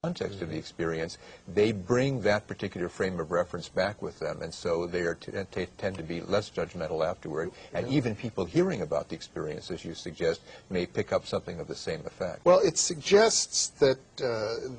context of the experience, they bring that particular frame of reference back with them, and so they tend to be less judgmental afterward, and even people hearing about the experience, as you suggest, may pick up something of the same effect. Well, it suggests that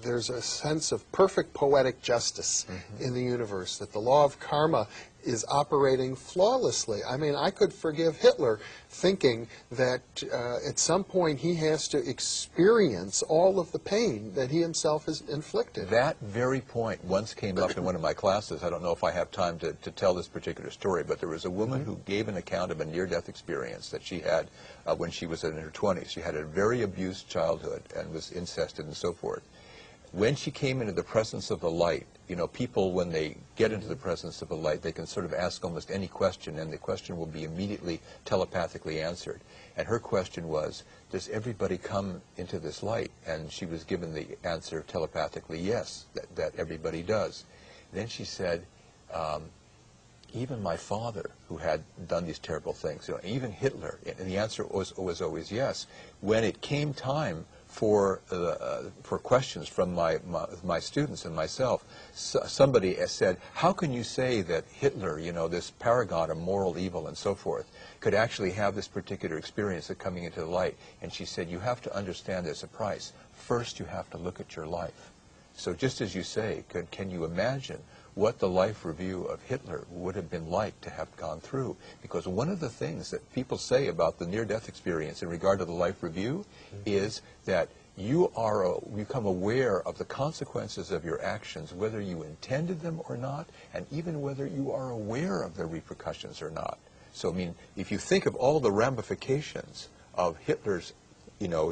there's a sense of perfect poetic justice in the universe, that the law of karma is operating flawlessly. I mean, I could forgive Hitler thinking that at some point he has to experience all of the pain that he himself has inflicted. That very point once came up in one of my classes. I don't know if I have time to tell this particular story, but there was a woman who gave an account of a near-death experience that she had when she was in her 20s. She had a very abused childhood and was incested and so forth. When she came into the presence of the light, you know, people, when they get into the presence of the light, they can sort of ask almost any question, and the question will be immediately telepathically answered. And her question was, does everybody come into this light? And she was given the answer telepathically, yes, that everybody does. Then she said, even my father, who had done these terrible things, you know, even Hitler, and the answer was always yes. When it came time for questions from my students and myself, somebody said, how can you say that Hitler, you know, this paragon of moral evil and so forth, could actually have this particular experience of coming into the light? And she said, you have to understand there's a price. First, you have to look at your life. So just as you say, can you imagine what the life review of Hitler would have been like to have gone through? Because one of the things that people say about the near-death experience in regard to the life review is that you become aware of the consequences of your actions, whether you intended them or not, and even whether you are aware of the repercussions or not. So, I mean, if you think of all the ramifications of Hitler's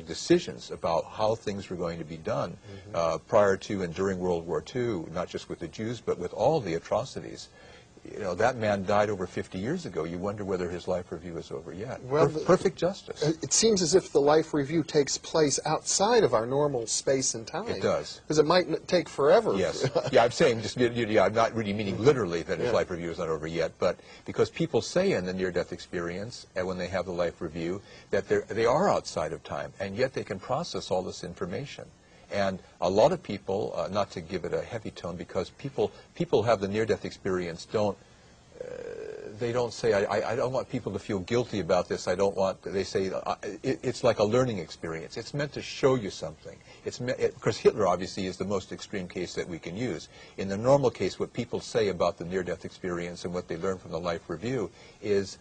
decisions about how things were going to be done prior to and during World War II, not just with the Jews, but with all the atrocities. You know, that man died over 50 years ago. You wonder whether his life review is over yet. Well, perfect justice. It seems as if the life review takes place outside of our normal space and time. It does. Because it might take forever. Yes. Yeah, I'm saying, I'm not really meaning literally that his life review is not over yet, but because people say in the near-death experience, and when they have the life review, that they are outside of time, and yet they can process all this information. And a lot of people, not to give it a heavy tone, because people have the near-death experience, they don't say, I don't want people to feel guilty about this. I don't want, they say, it's like a learning experience. It's meant to show you something. Because Hitler, obviously, is the most extreme case that we can use. In the normal case, what people say about the near-death experience and what they learn from the life review is,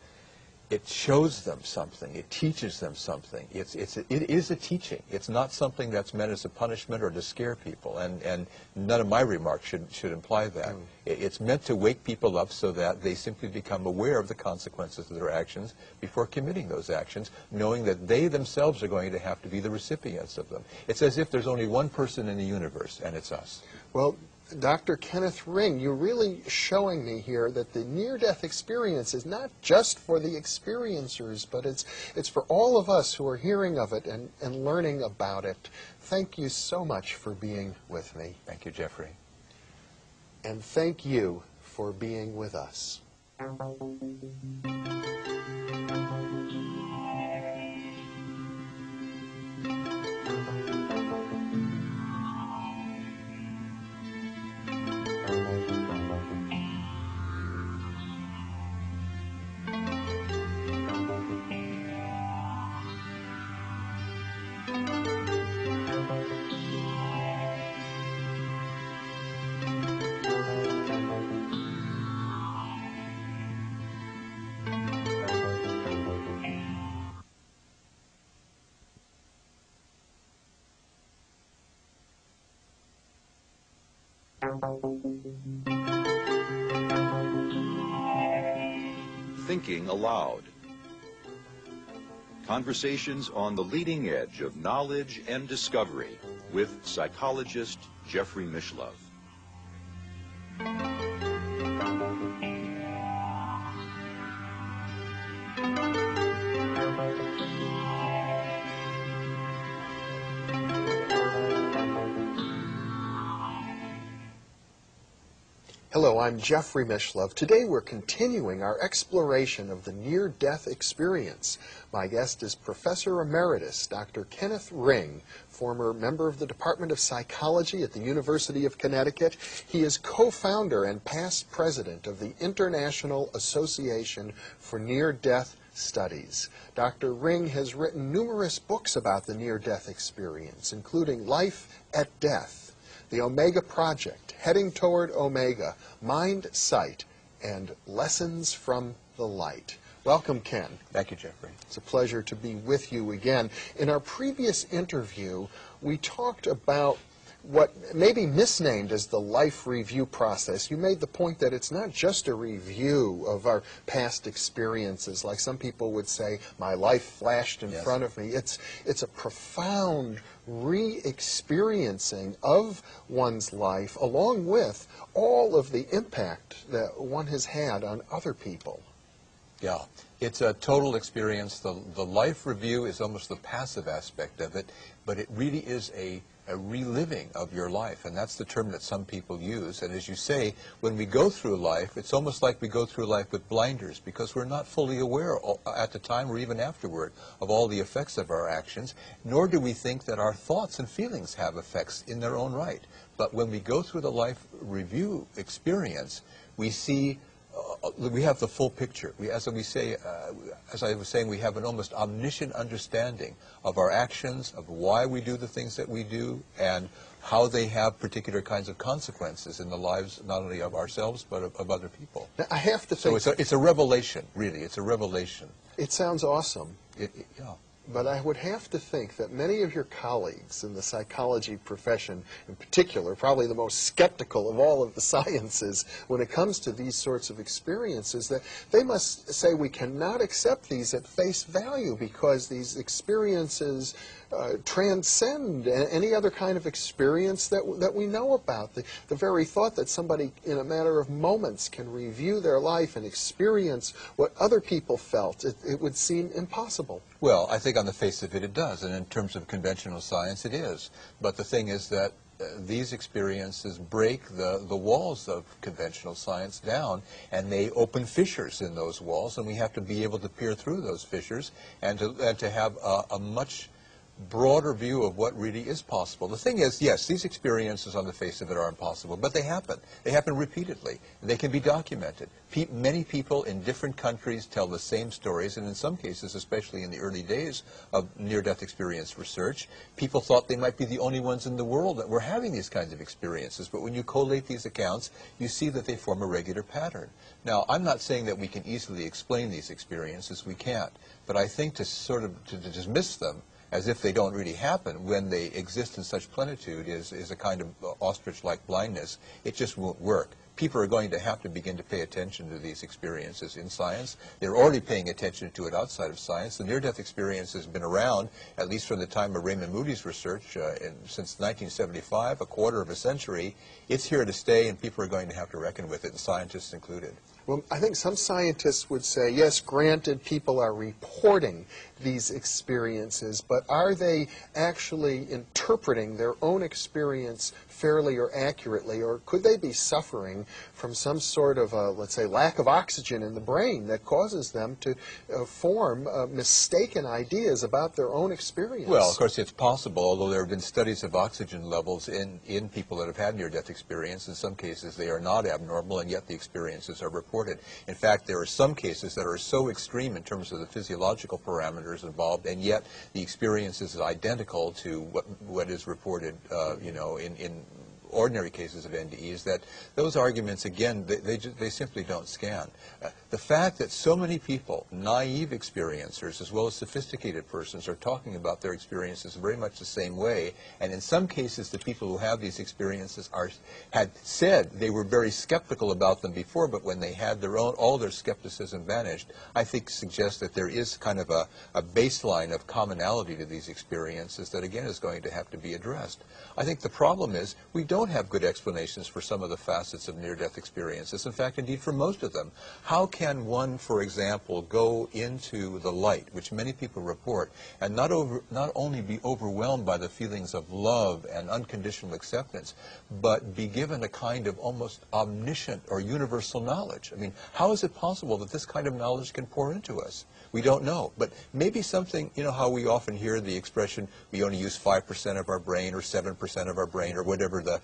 it shows them something. It teaches them something. It is a teaching. It's not something that's meant as a punishment or to scare people. And none of my remarks should imply that. It's meant to wake people up so that they simply become aware of the consequences of their actions before committing those actions, knowing that they themselves are going to have to be the recipients of them. It's as if there's only one person in the universe, and it's us. Well, Dr. Kenneth Ring, you're really showing me here that the near-death experience is not just for the experiencers, but it's for all of us who are hearing of it and learning about it. Thank you so much for being with me. Thank you, Jeffrey. And thank you for being with us. Thinking Aloud. Conversations on the leading edge of knowledge and discovery with psychologist Jeffrey Mishlove. Hello, I'm Jeffrey Mishlove. Today we're continuing our exploration of the near-death experience. My guest is Professor Emeritus Dr. Kenneth Ring, former member of the Department of Psychology at the University of Connecticut. He is co-founder and past president of the International Association for Near-Death Studies. Dr. Ring has written numerous books about the near-death experience, including Life at Death, The Omega Project, Heading Toward Omega, Mind, Sight, and Lessons from the Light. Welcome, Ken. Thank you, Jeffrey. It's a pleasure to be with you again. In our previous interview, we talked about what may be misnamed as the life review process. You made the point that it's not just a review of our past experiences, like some people would say, my life flashed in front of me. It's a profound re-experiencing of one's life, along with all of the impact that one has had on other people. Yeah, it's a total experience. The life review is almost the passive aspect of it, but it really is a reliving of your life, and that's the term that some people use. And as you say, when we go through life, it's almost like we go through life with blinders, because we're not fully aware at the time or even afterward of all the effects of our actions, nor do we think that our thoughts and feelings have effects in their own right. But when we go through the life review experience, we see we have the full picture. As I was saying, we have an almost omniscient understanding of our actions, of why we do the things that we do, and how they have particular kinds of consequences in the lives not only of ourselves but of other people. Now, I have to think... So it's a revelation, really. It's a revelation. It sounds awesome. Yeah. But I would have to think that many of your colleagues in the psychology profession, in particular, probably the most skeptical of all of the sciences when it comes to these sorts of experiences, that they must say we cannot accept these at face value because these experiences transcend any other kind of experience that we know about. The very thought that somebody in a matter of moments can review their life and experience what other people felt, it would seem impossible. Well, I think on the face of it, it does, and in terms of conventional science, it is. But the thing is that these experiences break the walls of conventional science down, and they open fissures in those walls, and we have to be able to peer through those fissures and to have a much broader view of what really is possible. The thing is, yes, these experiences on the face of it are impossible, but they happen. They happen repeatedly. They can be documented. Many people in different countries tell the same stories, and in some cases, especially in the early days of near-death experience research, people thought they might be the only ones in the world that were having these kinds of experiences. But when you collate these accounts, you see that they form a regular pattern. Now, I'm not saying that we can easily explain these experiences. We can't. But I think to dismiss them as if they don't really happen when they exist in such plenitude is a kind of ostrich-like blindness. It just won't work. People are going to have to begin to pay attention to these experiences in science. They're already paying attention to it outside of science. The near-death experience has been around, at least from the time of Raymond Moody's research, since 1975, a quarter of a century. It's here to stay, and people are going to have to reckon with it, and scientists included. Well, I think some scientists would say, yes, granted, people are reporting these experiences, but are they actually interpreting their own experience fairly or accurately, or could they be suffering from some sort of, let's say, lack of oxygen in the brain that causes them to form mistaken ideas about their own experience? Well, of course, it's possible, although there have been studies of oxygen levels in people that have had near-death experience. In some cases, they are not abnormal, and yet the experiences are reported. In fact, there are some cases that are so extreme in terms of the physiological parameters involved, and yet the experience is identical to what is reported, in ordinary cases of NDEs, that those arguments, again, they simply don't scan. The fact that so many people, naive experiencers as well as sophisticated persons, are talking about their experiences very much the same way, and in some cases the people who have these experiences had said they were very skeptical about them before, but when they had all their skepticism vanished, I think suggests that there is kind of a baseline of commonality to these experiences that, again, is going to have to be addressed. I think the problem is we don't don't have good explanations for some of the facets of near-death experiences. In fact, indeed, for most of them. How can one, for example, go into the light, which many people report, and not only be overwhelmed by the feelings of love and unconditional acceptance, but be given a kind of almost omniscient or universal knowledge? I mean, how is it possible that this kind of knowledge can pour into us? We don't know, but maybe something, you know how we often hear the expression, we only use 5% of our brain or 7% of our brain or whatever the